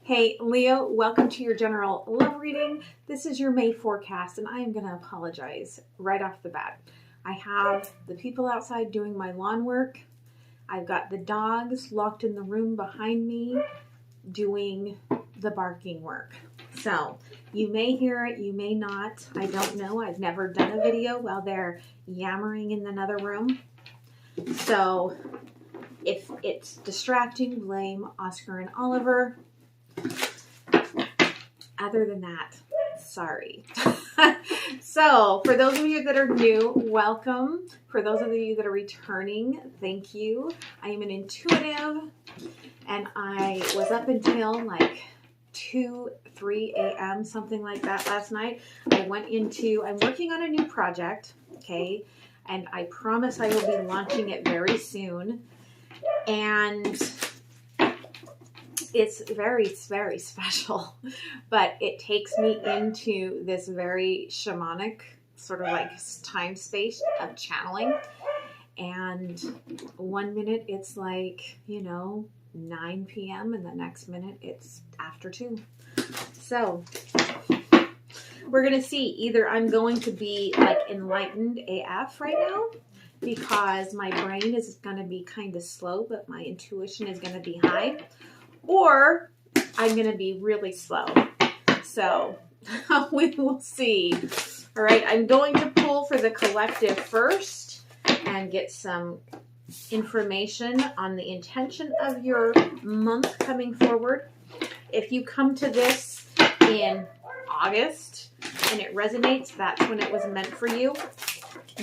Hey Leo, welcome to your general love reading. This is your May forecast, and I am going to apologize right off the bat. I have the people outside doing my lawn work. I've got the dogs locked in the room behind me doing the barking work. So you may hear it, you may not. I don't know. I've never done a video while they're yammering in another room. So if it's distracting, blame Oscar and Oliver. Other than that, sorry. So for those of you that are new, welcome. For those of you that are returning, thank you. I am an intuitive, and I was up until like 2, 3 a.m., something like that last night. I'm working on a new project, okay? And I promise I will be launching it very soon. And it's very, very special, but it takes me into this very shamanic sort of like time space of channeling. And 1 minute it's like, 9 p.m. and the next minute it's after 2. So we're going to see, either I'm going to be like enlightened AF right now because my brain is going to be kind of slow, but my intuition is going to be high. Or I'm going to be really slow. So we will see. All right, I'm going to pull for the collective first and get some information on the intention of your month coming forward. If you come to this in August and it resonates, that's when it was meant for you.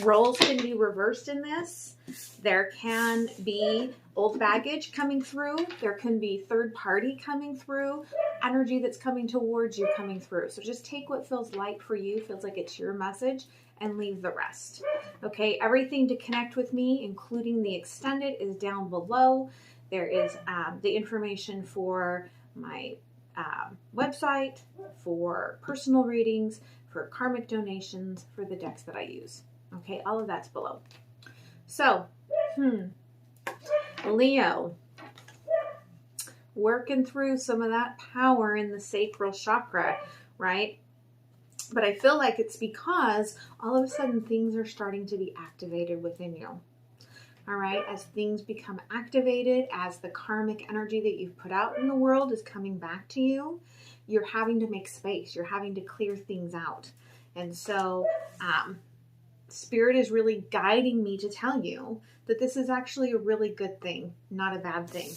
Roles can be reversed in this. There can be old baggage coming through. There can be third party coming through. Energy that's coming towards you coming through. So just take what feels light for you, feels like it's your message, and leave the rest. Okay, everything to connect with me, including the extended, is down below. There is the information for my website, for personal readings, for karmic donations, for the decks that I use. Okay, all of that's below. So, Leo, working through some of that power in the sacral chakra, right? But I feel like it's because all of a sudden things are starting to be activated within you. All right, as things become activated, as the karmic energy that you've put out in the world is coming back to you, you're having to make space. You're having to clear things out. And so, Spirit is really guiding me to tell you that this is actually a really good thing, not a bad thing.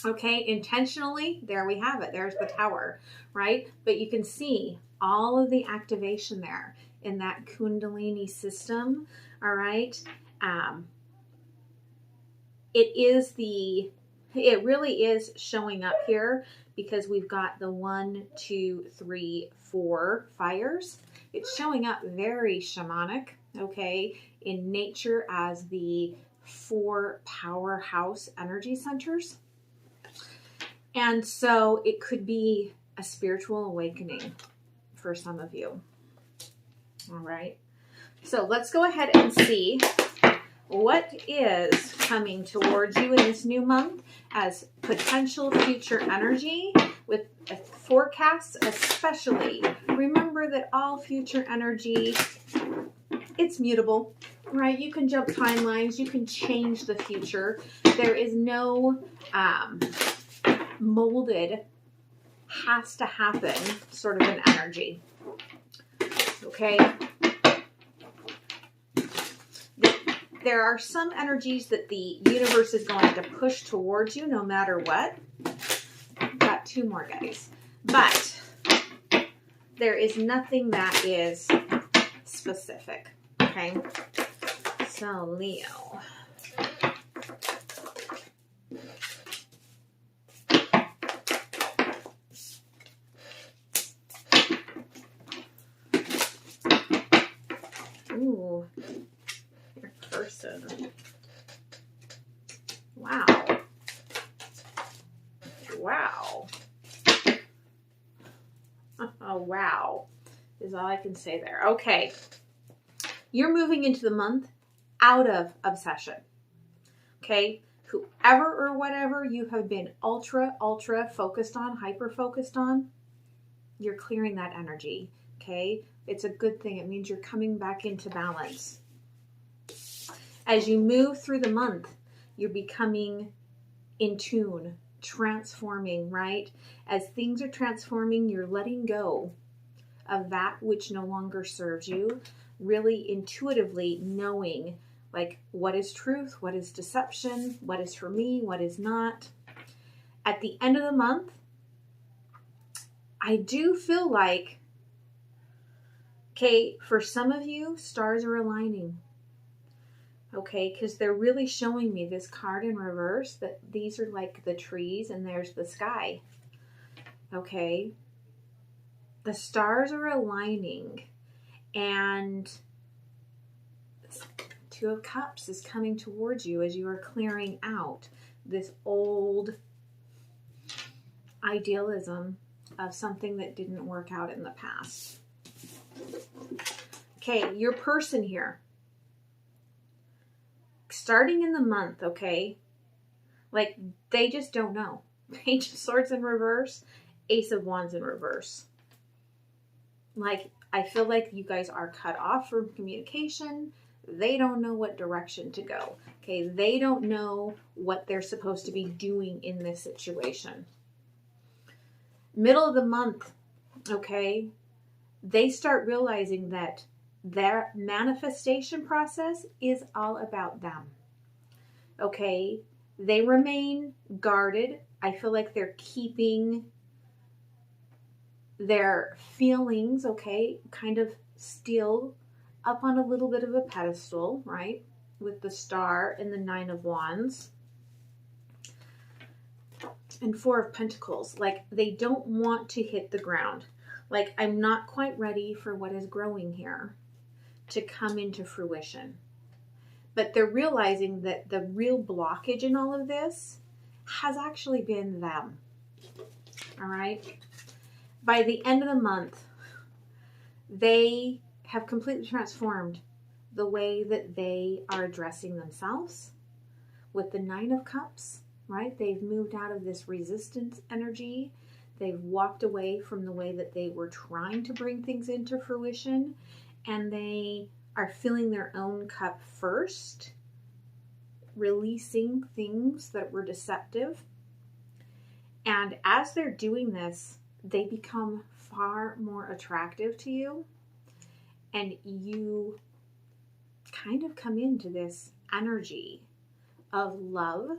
Okay, intentionally, there we have it. There's the tower, right? But you can see all of the activation there in that Kundalini system, all right? It really is showing up here because we've got the 1, 2, 3, 4 fires. It's showing up very shamanic, okay, in nature as the 4 powerhouse energy centers. And so it could be a spiritual awakening for some of you. All right. So let's go ahead and see what is coming towards you in this new month as potential future energy with a forecast, especially. Remember that all future energy, it's mutable, right? You can jump timelines. You can change the future. There is no molded, has to happen sort of an energy. Okay? There are some energies that the universe is going to push towards you no matter what. Got 2 more guys. But there is nothing that is specific. Okay? So, Leo. Ooh. Person. Wow. Wow. Oh, wow. Is all I can say there. Okay. You're moving into the month out of obsession. Okay. whoever or whatever you have been ultra focused on, hyper focused on, you're clearing that energy. Okay. It's a good thing. It means you're coming back into balance. As you move through the month, you're becoming in tune, transforming, right? As things are transforming, you're letting go of that which no longer serves you, really intuitively knowing like what is truth, what is deception, what is for me, what is not. At the end of the month, I do feel like, okay, for some of you, stars are aligning. Okay, because they're really showing me this card in reverse, that these are like the trees and there's the sky. Okay, the stars are aligning, and Two of Cups is coming towards you as you are clearing out this old idealism of something that didn't work out in the past. Okay, your person here, starting in the month, okay, like they just don't know. Page of Swords in reverse, Ace of Wands in reverse. Like, I feel like you guys are cut off from communication. They don't know what direction to go. Okay, they don't know what they're supposed to be doing in this situation. Middle of the month, okay, they start realizing that their manifestation process is all about them. Okay, they remain guarded. I feel like they're keeping their feelings, okay, kind of still up on a little bit of a pedestal, right? With the Star and the Nine of Wands. And Four of Pentacles. Like, they don't want to hit the ground. Like, I'm not quite ready for what is growing here to come into fruition. But they're realizing that the real blockage in all of this has actually been them. All right? By the end of the month, they have completely transformed the way that they are addressing themselves with the Nine of Cups, right? They've moved out of this resistance energy. They've walked away from the way that they were trying to bring things into fruition, and they are filling their own cup first, releasing things that were deceptive. And as they're doing this, they become far more attractive to you, and you kind of come into this energy of love.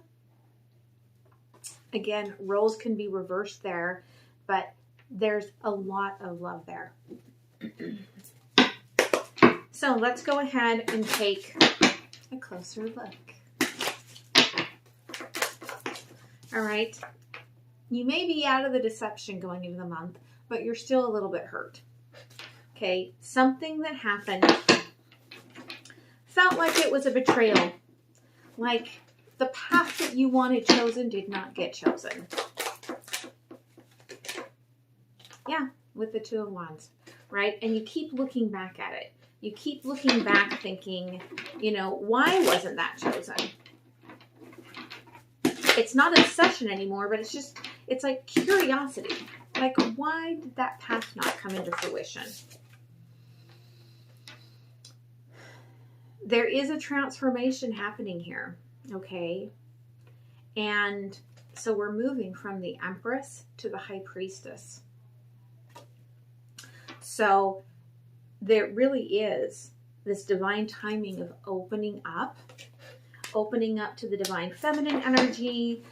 Again, roles can be reversed there, but there's a lot of love there. So let's go ahead and take a closer look. All right. You may be out of the deception going into the month, but you're still a little bit hurt. Okay, something that happened felt like it was a betrayal. Like the path that you wanted chosen did not get chosen. Yeah, with the Two of Wands, right? And you keep looking back at it. You keep looking back thinking, you know, why wasn't that chosen? It's not obsession anymore, but it's like curiosity. Like, why did that path not come into fruition? There is a transformation happening here, okay? And so we're moving from the Empress to the High Priestess. So there really is this divine timing of opening up to the divine feminine energy,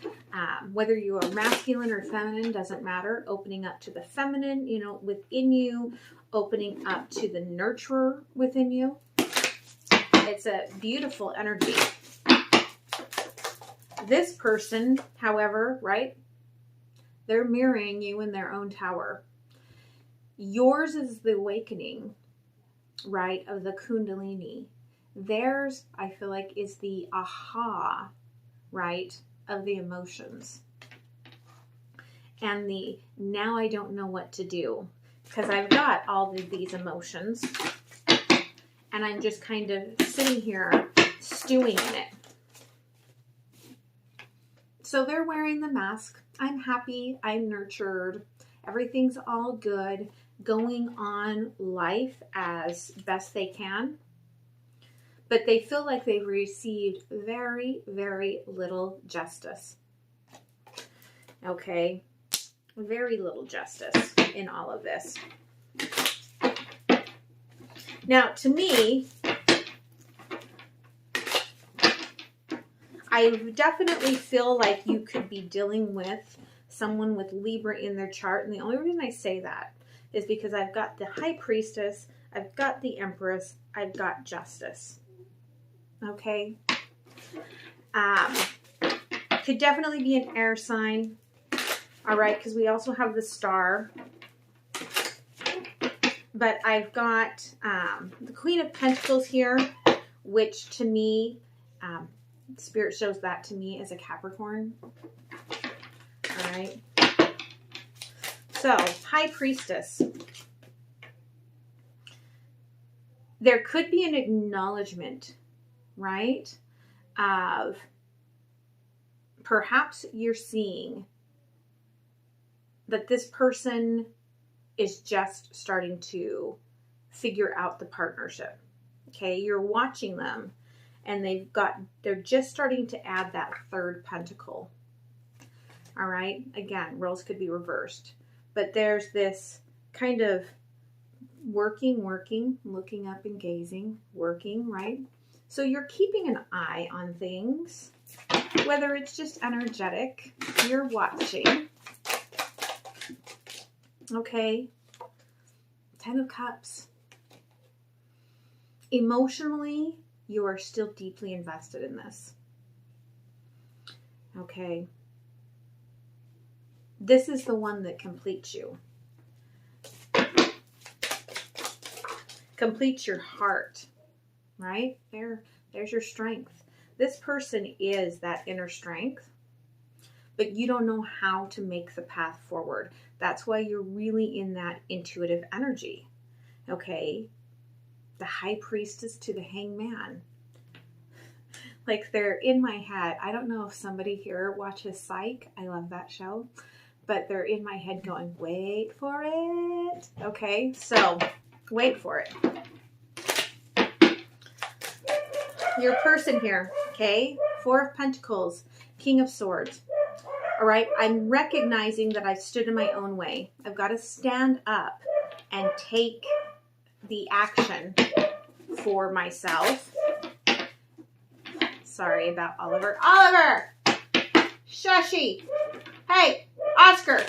whether you are masculine or feminine, doesn't matter. Opening up to the feminine, you know, within you, opening up to the nurturer within you. It's a beautiful energy. This person, however, right, they're mirroring you in their own tower. Yours is the awakening, right, of the Kundalini. Theirs, I feel like, is the aha, right, of the emotions. And the now I don't know what to do, because I've got all of these emotions and I'm just kind of sitting here stewing in it. So they're wearing the mask. I'm happy. I'm nurtured. Everything's all good. Going on life as best they can. But they feel like they've received very, very little justice. Okay? Very little justice in all of this. Now, to me, I definitely feel like you could be dealing with someone with Libra in their chart. And the only reason I say that is because I've got the High Priestess, I've got the Empress, I've got Justice. Okay? Could definitely be an air sign. All right, because we also have the Star. But I've got the Queen of Pentacles here, which to me, Spirit shows that to me as a Capricorn. All right. So, High Priestess. There could be an acknowledgement, right, of perhaps you're seeing that this person is just starting to figure out the partnership. Okay, you're watching them and they're just starting to add that third pentacle. All right, again, roles could be reversed, but there's this kind of working, looking up and gazing, working, right? So you're keeping an eye on things, whether it's just energetic, you're watching. Okay, 10 of Cups. Emotionally, you are still deeply invested in this. Okay. This is the one that completes you. Completes your heart, right? There's your strength. This person is that inner strength, but you don't know how to make the path forward. That's why you're really in that intuitive energy. Okay? The High Priestess to the Hangman. Like they're in my head. I don't know if somebody here watches Psych. I love that show. But they're in my head going, wait for it. Okay? So, wait for it. Your person here, okay? 4 of Pentacles, King of Swords. All right, I'm recognizing that I've stood in my own way. I've got to stand up and take the action for myself. Sorry about Oliver. Oliver! Shushie! Hey, Oscar!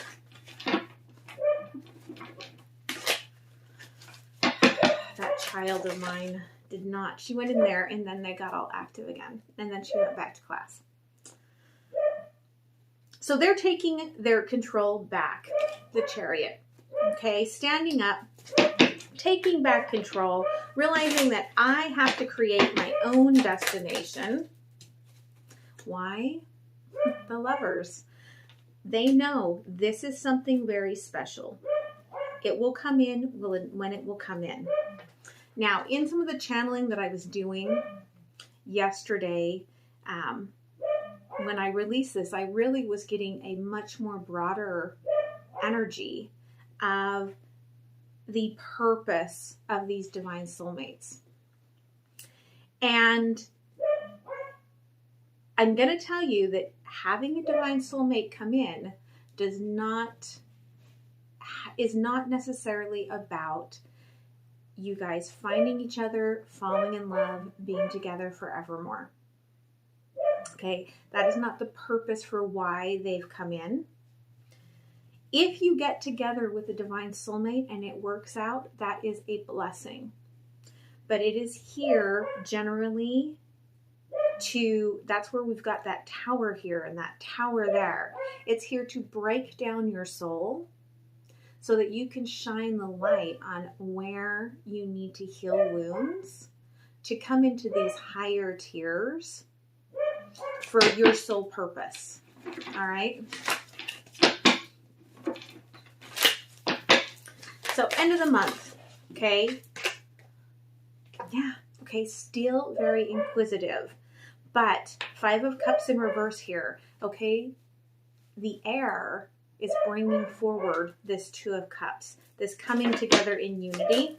That child of mine did not. She went in there and then they got all active again. And then she went back to class. So they're taking their control back, the Chariot. Okay, standing up, taking back control, realizing that I have to create my own destination. Why? The Lovers. They know this is something very special. It will come in when it will come in. Now, in some of the channeling that I was doing yesterday, when I released this, I really was getting a much more broader energy of the purpose of these divine soulmates. And I'm going to tell you that having a divine soulmate come in is not necessarily about you guys finding each other, falling in love, being together forevermore. Okay, that is not the purpose for why they've come in. If you get together with a divine soulmate and it works out, that is a blessing. But it is here generally that's where we've got that tower here and that tower there. It's here to break down your soul so that you can shine the light on where you need to heal wounds, to come into these higher tiers for your soul purpose. All right. So end of the month. Okay. Yeah. Okay. Still very inquisitive, but 5 of Cups in reverse here. Okay? The air is bringing forward this Two of Cups, this coming together in unity.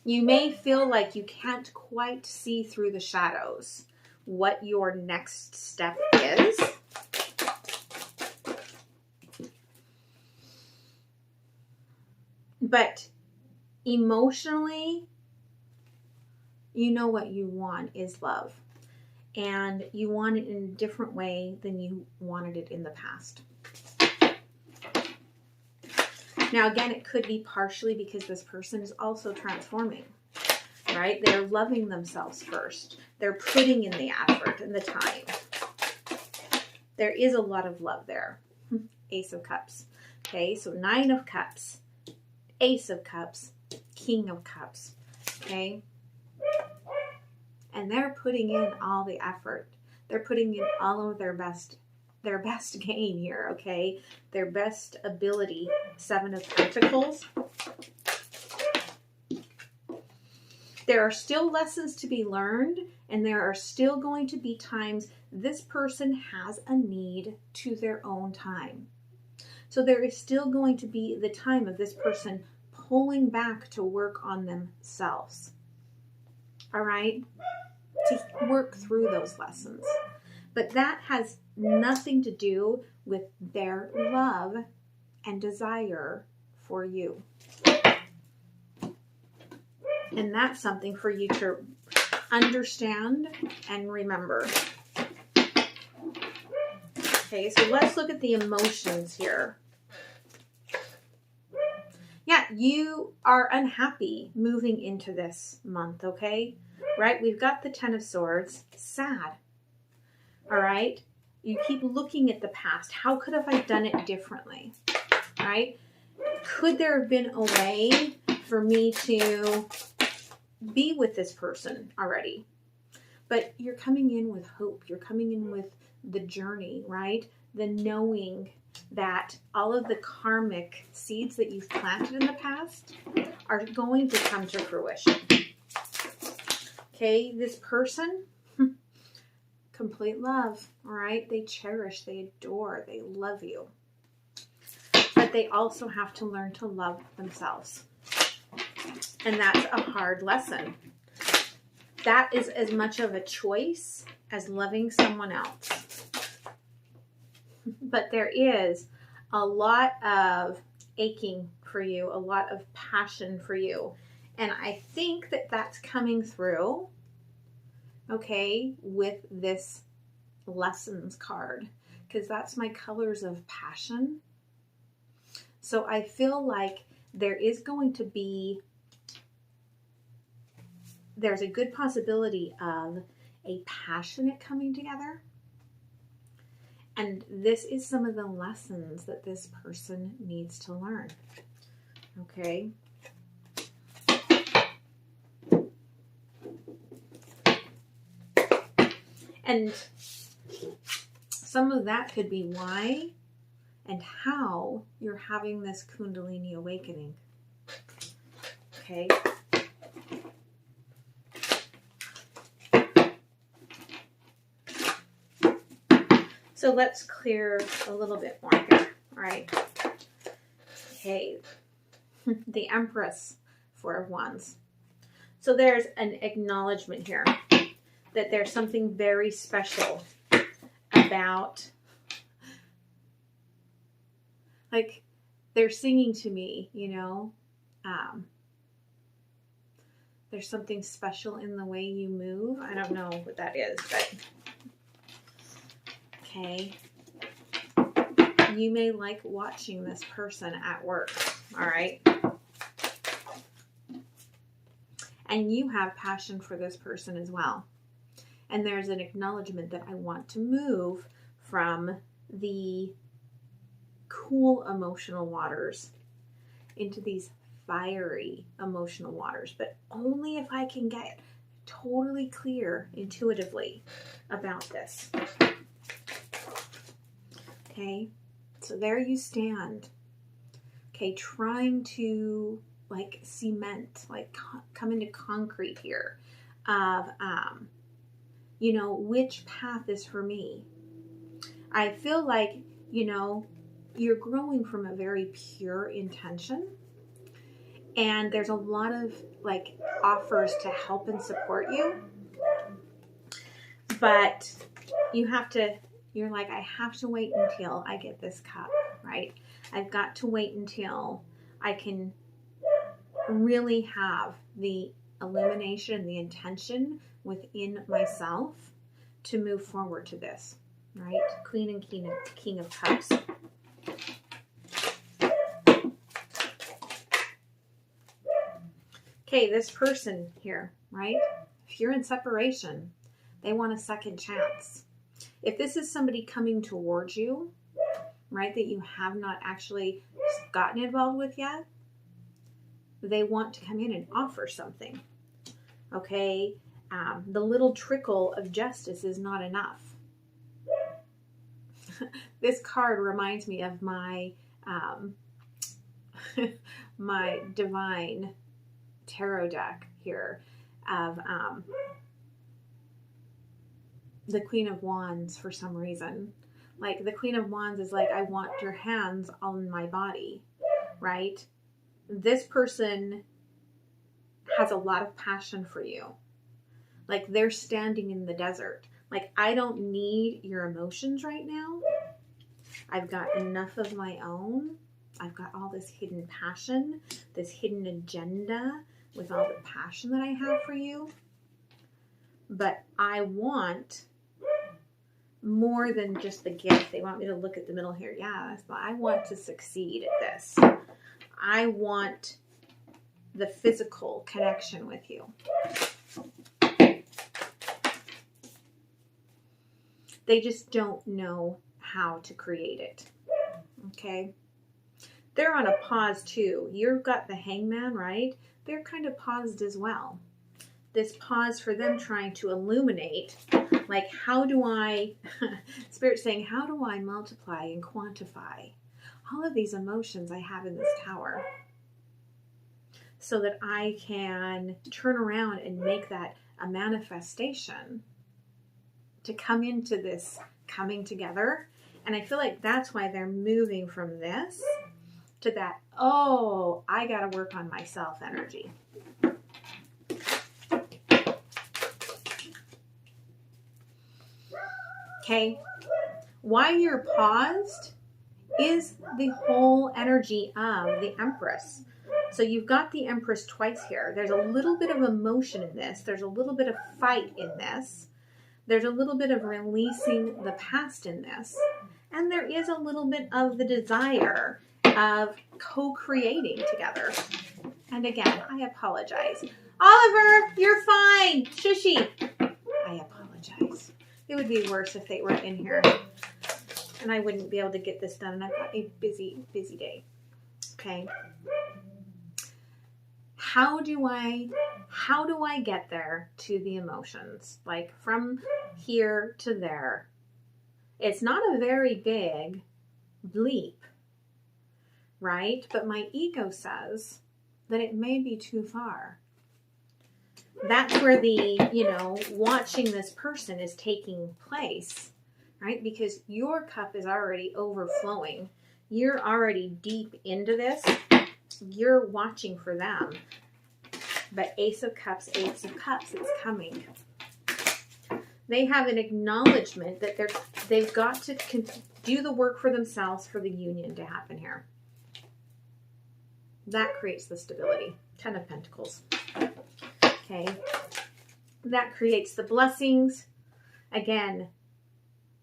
You may feel like you can't quite see through the shadows what your next step is. But emotionally, you know what you want is love. And you want it in a different way than you wanted it in the past. Now, again, it could be partially because this person is also transforming, right? They're loving themselves first. They're putting in the effort and the time. There is a lot of love there. Ace of Cups. Okay, so Nine of Cups, Ace of Cups, King of Cups. Okay? And they're putting in all the effort. They're putting in all of their best game here, okay? Their best ability. Seven of Pentacles. There are still lessons to be learned, and there are still going to be times this person has a need to their own time. So there is still going to be the time of this person pulling back to work on themselves. All right? To work through those lessons. But that has nothing to do with their love and desire for you. And that's something for you to understand and remember. Okay, so let's look at the emotions here. Yeah, you are unhappy moving into this month, okay? Right? We've got the Ten of Swords. Sad. All right? You keep looking at the past. How could have I done it differently? Right? Could there have been a way for me to be with this person already? But you're coming in with hope. You're coming in with the journey, right? The knowing that all of the karmic seeds that you've planted in the past are going to come to fruition. Okay, this person, complete love, all right? They cherish, they adore, they love you. But they also have to learn to love themselves. And that's a hard lesson. That is as much of a choice as loving someone else. But there is a lot of aching for you, a lot of passion for you. And I think that that's coming through, okay, with this lessons card. Because that's my colors of passion. So I feel like there is going to be, there's a good possibility of a passionate coming together. And this is some of the lessons that this person needs to learn. Okay. And some of that could be why and how you're having this Kundalini awakening. Okay. So let's clear a little bit more here. All right. Okay. The Empress, Four of Wands. So there's an acknowledgement here that there's something very special about, like, they're singing to me, you know. There's something special in the way you move. I don't know what that is, but okay. You may like watching this person at work, all right? And you have passion for this person as well. And there's an acknowledgement that I want to move from the cool emotional waters into these fiery emotional waters, but only if I can get totally clear intuitively about this. Okay, so there you stand. Okay, trying to like cement, like come into concrete here of, you know, which path is for me. I feel like, you know, you're growing from a very pure intention, and there's a lot of like offers to help and support you, but you have to, you're like, I have to wait until I get this cup, right? I've got to wait until I can really have the illumination, the intention within myself to move forward to this, right? Queen and King of Cups. Okay, this person here, right? If you're in separation, they want a second chance. If this is somebody coming towards you, right, that you have not actually gotten involved with yet, they want to come in and offer something. Okay, the little trickle of justice is not enough. This card reminds me of my my divine tarot deck here of the Queen of Wands for some reason. Like the Queen of Wands is like, I want your hands on my body, right? This person has a lot of passion for you. Like they're standing in the desert. Like, I don't need your emotions right now. I've got enough of my own. I've got all this hidden passion, this hidden agenda with all the passion that I have for you. But I want more than just the gift. They want me to look at the middle here. Yeah, I want to succeed at this. I want the physical connection with you. They just don't know how to create it. Okay? They're on a pause too. You've got the Hangman, right? They're kind of paused as well. This pause for them trying to illuminate, like, how do I, Spirit saying, how do I multiply and quantify all of these emotions I have in this tower so that I can turn around and make that a manifestation to come into this coming together. And I feel like that's why they're moving from this to that, oh, I got to work on myself energy. Okay, why you're paused is the whole energy of the Empress. So you've got the Empress twice here. There's a little bit of emotion in this. There's a little bit of fight in this. There's a little bit of releasing the past in this. And there is a little bit of the desire of co-creating together. And again, I apologize. Oliver, you're fine. Shushy. I apologize. It would be worse if they were in here and I wouldn't be able to get this done. And I've got a busy, busy day. Okay. How do I get there to the emotions? Like from here to there. It's not a very big leap, right? But my ego says that it may be too far. That's where the, watching this person is taking place, right? Because your cup is already overflowing. You're already deep into this. You're watching for them. But Ace of Cups, it's coming. They have an acknowledgement that they've got to do the work for themselves for the union to happen here. That creates the stability. 10 of Pentacles. Okay. That creates the blessings. Again,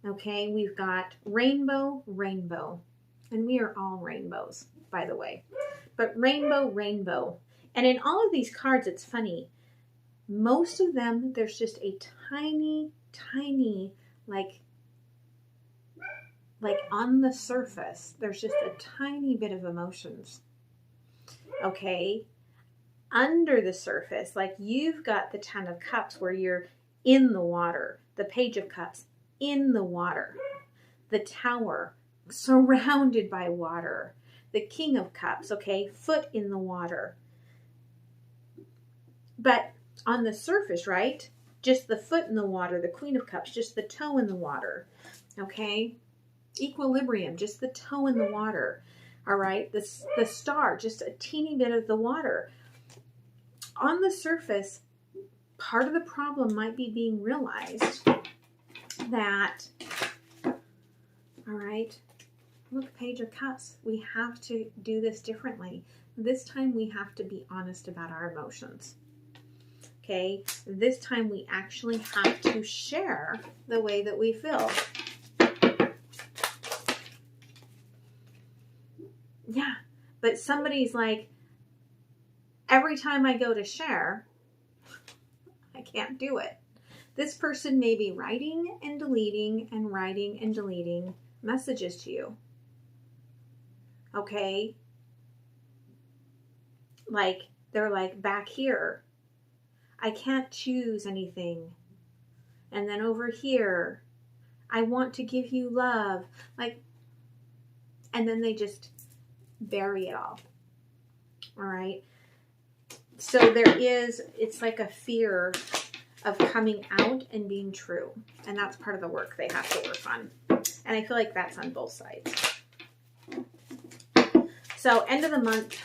okay, we've got rainbow, rainbow. And we are all rainbows, by the way. But rainbow, rainbow. And in all of these cards, it's funny. Most of them, there's just a tiny, tiny, like on the surface, there's just a tiny bit of emotions. Okay? Under the surface, like you've got the 10 of Cups where you're in the water. The Page of Cups, in the water. The Tower, surrounded by water. The King of Cups, okay, foot in the water. But on the surface, right? Just the foot in the water, the Queen of Cups, just the toe in the water. Okay? Equilibrium, just the toe in the water. All right? The Star, just a teeny bit of the water. On the surface, part of the problem might be being realized that, all right, look, Page of Cups, we have to do this differently. This time we have to be honest about our emotions. Okay? This time we actually have to share the way that we feel. Yeah, but somebody's like, every time I go to share, I can't do it. This person may be writing and deleting and writing and deleting messages to you. Okay? Like, they're like, back here, I can't choose anything. And then over here, I want to give you love. Like, and then they just bury it all. All right? So there is, it's like a fear of coming out and being true. And that's part of the work they have to work on. And I feel like that's on both sides. So end of the month,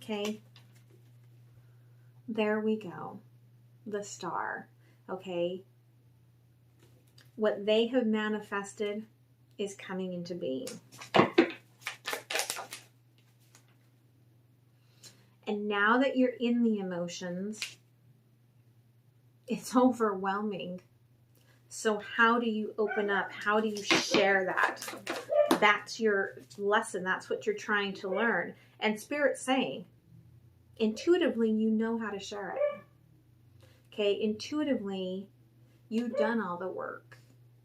okay? There we go. The Star, okay? What they have manifested is coming into being. And now that you're in the emotions, it's overwhelming. So how do you open up? How do you share that? That's your lesson. That's what you're trying to learn. And Spirit's saying, intuitively, you know how to share it. Okay, intuitively, you've done all the work.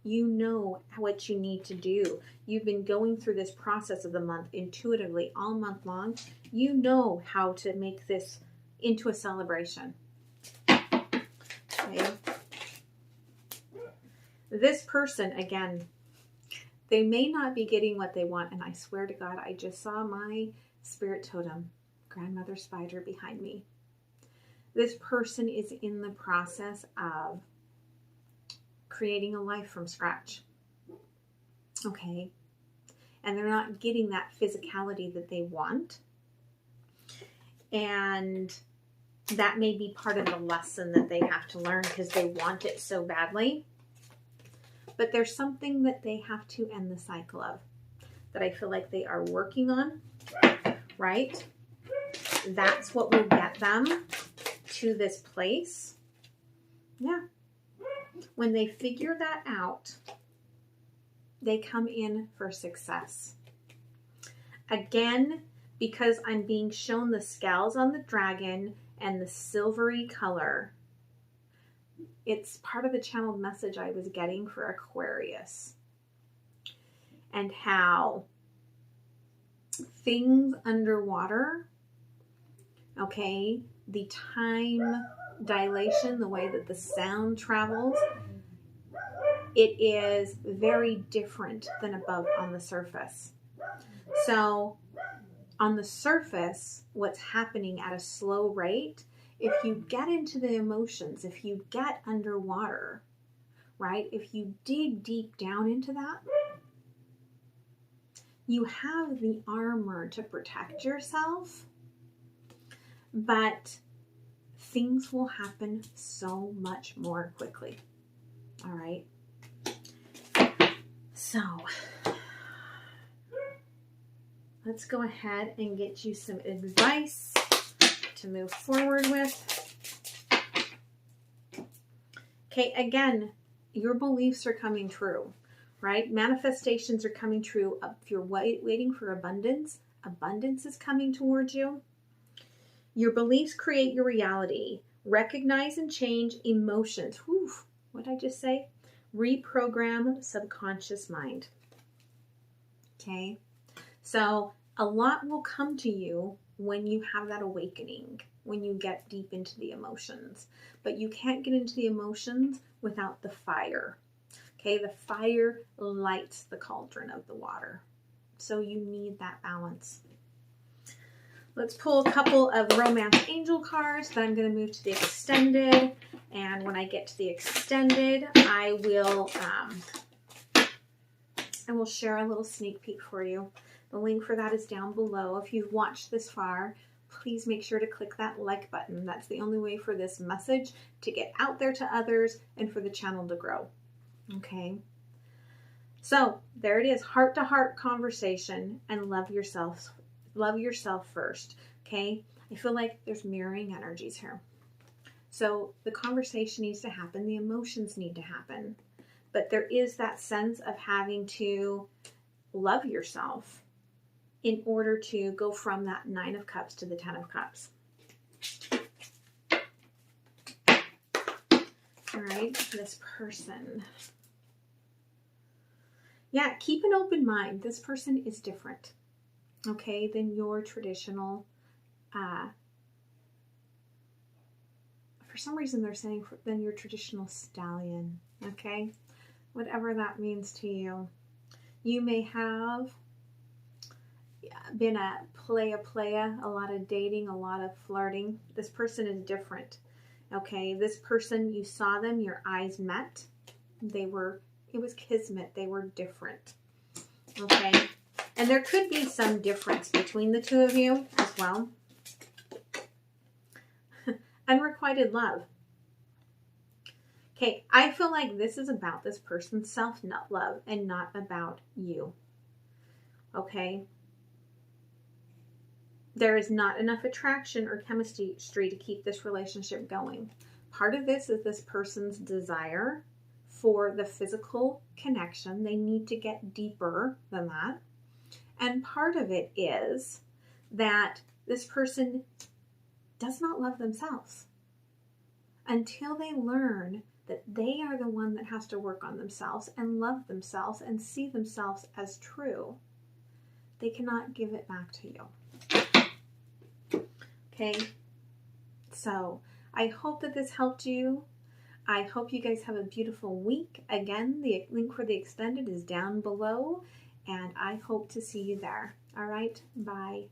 You know what you need to do. You've been going through this process of the month intuitively all month long. You know how to make this into a celebration. Okay. This person, again, they may not be getting what they want. And I swear to God, I just saw my spirit totem, grandmother spider, behind me. This person is in the process of creating a life from scratch. Okay. And they're not getting that physicality that they want. And that may be part of the lesson that they have to learn because they want it so badly. But there's something that they have to end the cycle of that I feel like they are working on, right? That's what will get them to this place. Yeah. When they figure that out, they come in for success. Again, because I'm being shown the scales on the dragon and the silvery color, it's part of the channeled message I was getting for Aquarius. And how things underwater, okay, the time dilation, the way that the sound travels, it is very different than above on the surface. So on the surface, what's happening at a slow rate, if you get into the emotions, if you get underwater, right, if you dig deep down into that, you have the armor to protect yourself, but things will happen so much more quickly. All right. So let's go ahead and get you some advice to move forward with. Okay, again, your beliefs are coming true, right? Manifestations are coming true. If you're waiting for abundance, abundance is coming towards you. Your beliefs create your reality. Recognize and change emotions. Whew, what did I just say? Reprogram subconscious mind. Okay, so a lot will come to you when you have that awakening, when you get deep into the emotions. But you can't get into the emotions without the fire. Okay, the fire lights the cauldron of the water. So you need that balance. Let's pull a couple of romance angel cards. Then I'm going to move to the extended. And when I get to the extended, I will share a little sneak peek for you. The link for that is down below. If you've watched this far, please make sure to click that like button. That's the only way for this message to get out there to others and for the channel to grow. Okay. So there it is, heart-to-heart conversation, and love yourself. Love yourself first. Okay. I feel like there's mirroring energies here. So the conversation needs to happen. The emotions need to happen. But there is that sense of having to love yourself in order to go from that 9 of Cups to the 10 of Cups. All right, this person. Yeah, keep an open mind. This person is different, okay, than your traditional, for some reason they're saying than your traditional stallion, okay? Whatever that means to you. You may have been a playa, a lot of dating, a lot of flirting. This person is different, okay? This person, you saw them, your eyes met. It was kismet. They were different, okay? And there could be some difference between the two of you as well. Unrequited love. Okay, I feel like this is about this person's self-love and not about you, okay? There is not enough attraction or chemistry to keep this relationship going. Part of this is this person's desire for the physical connection. They need to get deeper than that. And part of it is that this person does not love themselves until they learn that they are the one that has to work on themselves and love themselves and see themselves as true. They cannot give it back to you. Okay, so I hope that this helped you. I hope you guys have a beautiful week. Again, the link for the extended is down below, and I hope to see you there. All right, bye.